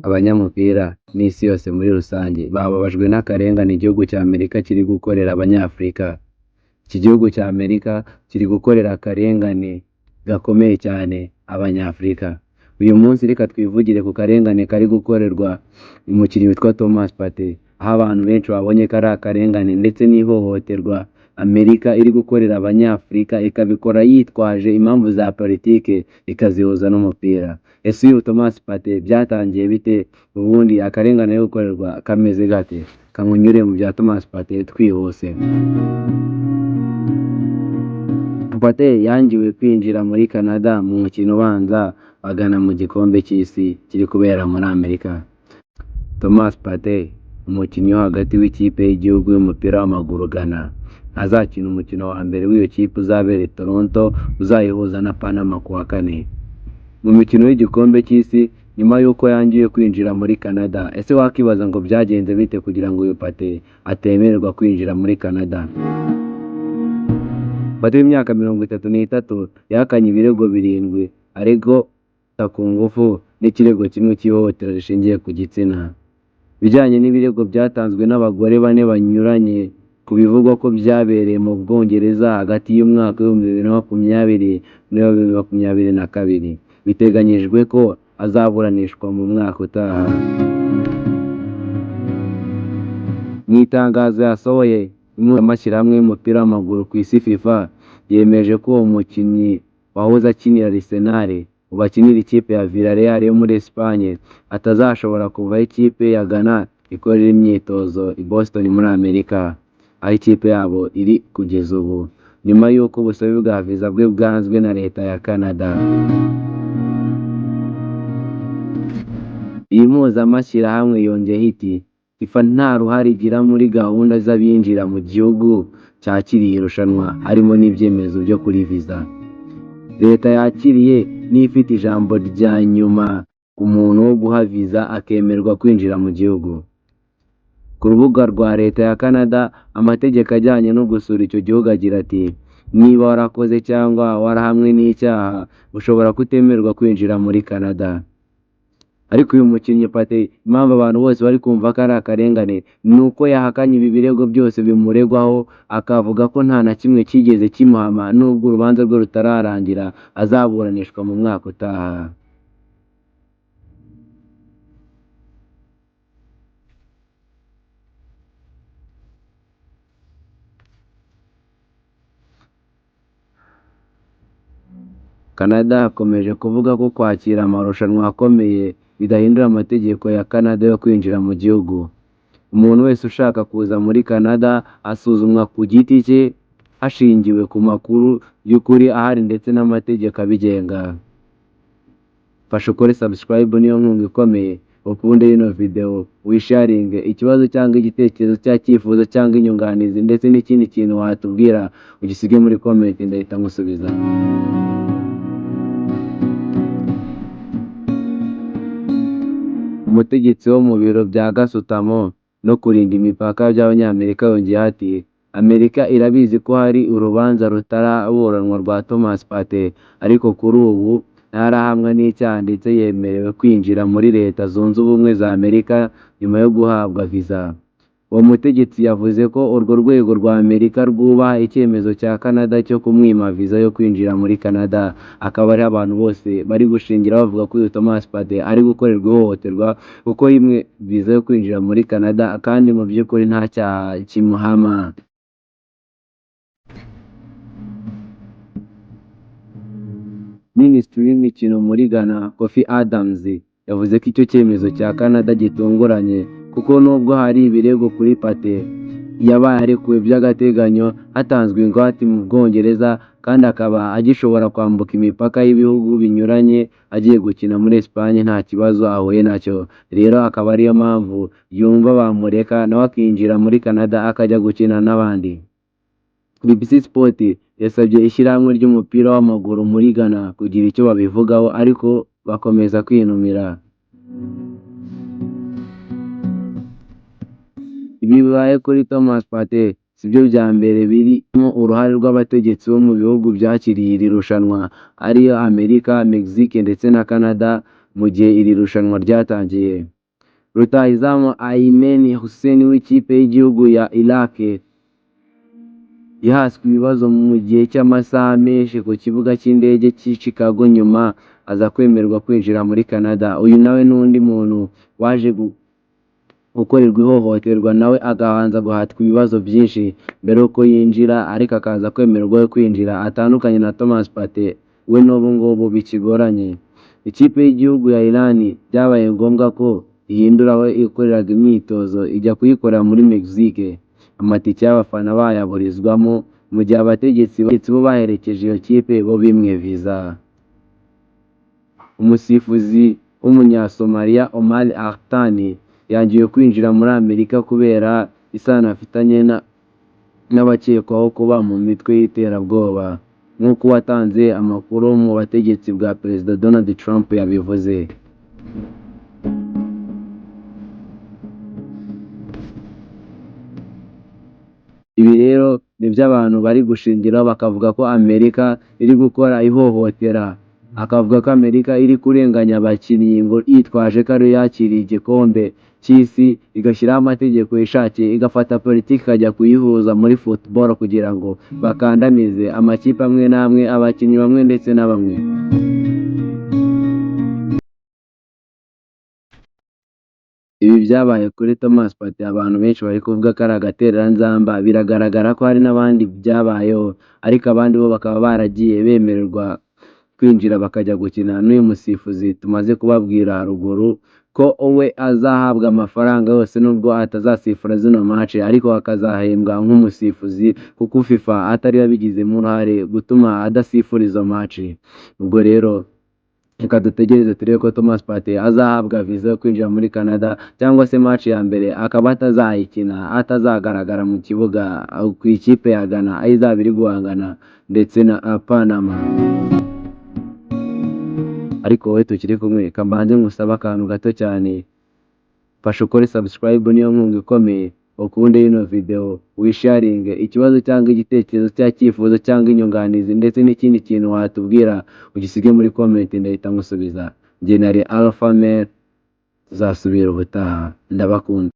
abanyamupira n'isi yose muri rusange bababajwe n'akarengane igihugu cya Amerika kiri gukorera Abanyafurika. Iki gihugu cya Amerika kiri gukorera akarengane gakomeye cyane Abanyafurika. Uyu munsi reka twivugire ku karengane kari gukorerwa umukinnyi witwa Thomas Partey, aho abantu benshi babonye ko ari akarengane ndetse n'ihohoterwa Amerika iri gukorera Abanyafurika, ikabikora yitwaje impamvu za politike ikazihuza n'umupira. Ese uyu Thomas Partey byatangiye bite? Ubundi akarengane yo gukorerwa kameze gate? Kamunyure mu bya Thomas Partey twihuse. Partey yangiwe kwinjira muri Canada mu mukino ubanza bagana mu gikombe cy'isi kiri kubera muri Amerika. Thomas Partey, umukinnyi wo hagati w'ikipe y'igihugu y'umupira w'amaguru Ghana, azakina umukino wa mbere w'iyo kipe uzabera i Toronto, uzayihuza na Panama ku wa kane mu mikino y'igikombe cy'isi nyuma y'uko yangiwe kwinjira muri Canada. Ese wakibaza ngo byagenze bite kugira ngo uyu Partey atemererwa kwinjira muri Canada? Partey w'imyaka 33 yahakanye ibirego 7 ariko ku ngufu n'ikirego kimwe cy'ihohotera rishingiye ku gitsina. Bijyanye n'ibirego byatanzwe n'abagore 4 banyuranye ku bivugwa ko byabereye mu Bwongereza hagati y'umwaka wa 2020 na 2022. Biteganyijwe ko azaburanishwa mu mwaka utaha. Mu itangazo yasohoye, amashyirahamwe y'umupira w'amaguru ku isi FIFA yemeje ko uwo mukinnyi wahoze akinira Arsenal ubu akinira ikipe ya Villarreal yo muri Espagne atazashobora kuva ikipe ya Ghana ikorera imyitozo i Boston muri Amerika, aho ikipe yabo iri kugeza ubu, nyuma y'uko ubusabe bwa viza bwe bwanzwe na leta ya Canada. Iyi mpuzamashyirahamwe yongeye iti FIFA nta ruhare igira muri gahunda z'abinjira mu gihugu cyakiriye irushanwa, harimo n'ibyemezo byo kuri viza. Leta yakiriye n'ifite ijambo rya nyuma ku muntu wo guha viza akemerwa kwinjira mu gihugu. Ku rubuga rwa leta ya Canada, amategeko ajyanye no gusura icyo gihugu agira ati niba warakoze cyangwa warahamwe n'icyaha ushobora kutemererwa kwinjira muri Canada. Ariko uyu mukinnyi Partey, impamvu abantu bose bari kumva ko ari akarengane ni uko yahakanye ibi birego byose bimuregwaho, akavuga ko nta na kimwe kigeze kimuhama, nubwo urubanza rwe rutararangira azaburanishwa mu mwaka utaha. Canada akomeje kuvuga ko kwakira amarushanwa akomeye bidahindura amategeko ya Canada yo kwinjira mu gihugu. Umuntu wese ushaka kuza muri Canada asuzumwa ku giti cye hashingiwe ku makuru y'ukuri ahari ndetse n'amategeko abigenga. Fasha ukore subscribe niyo nkunga ikomeye, ukunde ino video, wisharinge ikibazo cyangwa igitekerezo cyifuzo cyangwa inyunganizi ndetse n'ikindi kintu watubwira ugisige muri comment ndahita ngusubiza. Umutegetsi wo mu biro bya gasutamo no kurinda imipaka by'Abanyamerika yongeye ati Amerika irabizi ko hari urubanza rutaraburanwa rwa Thomas Partey, ariko kuri ubu ntarahamwa n'icyaha ndetse yemerewe kwinjira muri Leta Zunze Ubumwe za Amerika nyuma yo guhabwa viza. Uwo mutegetsi yavuze ko urwo rwego rwa Amerika rwubaha icyemezo cya Canada cyo kumwima viza yo kwinjira muri Canada. Akaba ari abantu bose bari gushingira bavuga ko uyu Thomas Partey ari gukorerwa ihohoterwa kuko yimwe viza yo kwinjira muri Canada kandi mu by'ukuri nta cyaha kimuhama. Minisitiri w'imikino muri Ghana, Kofi Adams, yavuze ko icyo cyemezo cya Canada gitunguranye kuko nubwo hari ibirego kuri Partey yabaye arekuwe by'agateganyo hatanzwe ingwate mu Bwongereza kandi akaba agishobora kwambuka imipaka y'ibihugu binyuranye agiye gukina muri Espagne nta kibazo ahuye nacyo. Rero akaba ariyo mpamvu yumva bamureka nawe akinjira muri Canada akajya gukina n'abandi. BBC Sport yasabye ishyirahamwe ry'umupira w'amaguru muri Ghana kugira icyo babivugaho, ariko bakomeza kwinumira. Ibi bibaye kuri Thomas Partey sibyo bya mbere birimo uruhare rw'abategetsi bo mu bihugu byakiriye iri rushanwa ariyo Amerika, Mexique ndetse na Canada mu gihe iri rushanwa ryatangiye. rutahizamu Aymen Hussein w'ikipe y'igihugu ya Iraq yahaswe ibibazo mu gihe cy'amasaha menshi ku kibuga cy'indege cy'i Chicago nyuma aza kwemererwa kwinjira muri Canada. Uyu nawe n'undi muntu waje gukorerwa ihohoterwa nawe agabanza guhatwa ibibazo byinshi mbere yuko yinjira, ariko akaza kwemererwa kwinjira, atandukanye na Thomas Partey we n'ubu ngubu bikigoranye. Ikipe y'igihugu ya Iran byabaye ngombwa ko ihindura aho ikoreraga imyitozo ijya kuyikorera muri Mexique. Amatike y'abafana bayaburizwamo mu gihe abategetsi bo baherekeje iyo kipe bo bimwe viza. Umusifuzi w'umunyasomaliya Omar Artani yangiwe kwinjira muri Amerika kubera isano afitanye n'abakekwaho kuba mu mitwe y'iterabwoba, nk'uko watanze amakuru mu bategetsi bwa Perezida Donald Trump yabivuze. Ibi rero nibyo abantu bari gushingiraho bakavuga ko Amerika iri gukora ihohotera, akavuga ko Amerika iri kurenganya abakinnyi ngo yitwaje ko ariyo yakiriye igikombe cy'isi, igashyiraho amategeko yishakiye, igafata politiki ikajya kuyihuza muri football kugira ngo bakandamize amakipe amwe n'amwe, abakinnyi bamwe ndetse na bamwe. Ibi byabaye kuri Thomas Partey, abantu benshi bari kuvuga ko ari agatereranzamba. Biragaragara ko hari n'abandi byabayeho, ariko abandi bo bakaba baragiye bemererwa kwinjira bakajya gukina n'uyu musifuzi tumaze kubabwira haruguru ko we azahabwa amafaranga yose nubwo atazasifura zino match, ariko akazahembwa nk'umusifuzi kuko FIFA atari yabigizemo uruhare gutuma adasifura izo match. Ubwo rero reka dutegereze turebe ko Thomas Partey azahabwa visa yo kwinjira muri Canada, cyangwa se match ya mbere akaba atazayikina, atazagaragara mu kibuga ku ikipe ya Ghana aho izaba iri guhangana ndetse na Panama. Ariko wowe tukiri kumwe, kambanze ngusaba akantu gato cyane, fasha ukore subscribe, niyo nkunga ikomeye, ukunde ino video, wisharinge ikibazo cyangwa igitekerezo cyangwa icyifuzo cyangwa inyunganizi ndetse n'ikindi kintu watubwira ugisige muri comment, ndahita ngusubiza. Njye nari Alpha Male, tuzasubira ubutaha, ndabakunda.